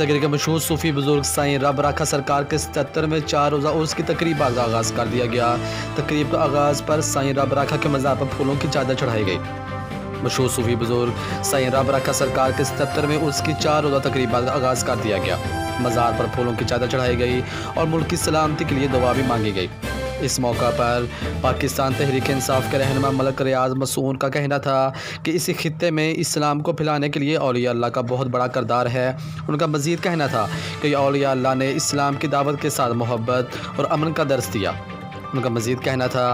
सगीर के मशहूर सूफ़ी बुज़ुर्ग साईं रब राखा सरकार के 77वें 4 रोज़ा उर्स की तकरीब का आगाज़ कर दिया गया। तकरीब का आगाज़ पर साईं रब राखा के मज़ार पर फूलों की चादर चढ़ाई गई। मशहूर सूफ़ी बुज़ुर्ग साईं रब राखा सरकार के 77वें उर्स की 4 रोज़ा तकरीब का आगाज़ कर दिया गया। मज़ार पर फूलों की चादर चढ़ाई गई और मुल्क की सलामती के लिए दुआ भी मांगी गई। इस मौका पर पाकिस्तान तहरीक इंसाफ के रहनुमा मलक रियाज मसून का कहना था कि इसी खित्ते में इस्लाम को फैलाने के लिए औलिया अल्लाह का बहुत बड़ा किरदार है। उनका मज़ीद कहना था कि औलिया अल्लाह ने इस्लाम की दावत के साथ मोहब्बत और अमन का दर्स दिया। उनका मज़ीद कहना था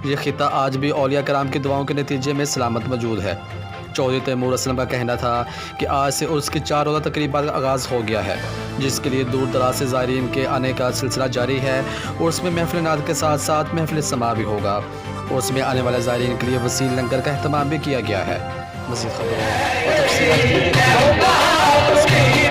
ये खित्ता आज भी औलिया कराम की दुआओं के नतीजे में सलामत मौजूद है। चौधरी तैमूर असलम का कहना था कि आज से उर्स की 4 रोज़ा तकरीबात का आगाज़ हो गया है, जिसके लिए दूर दराज से ज़ायरीन के आने का सिलसिला जारी है। उर्स में महफ़िल नात के साथ साथ महफ़िल समा भी होगा। उर्स में आने वाले ज़ायरीन के लिए वसील लंगर का अहतमाम भी किया गया है। मज़ीद खबरों और तफसीलात के लिए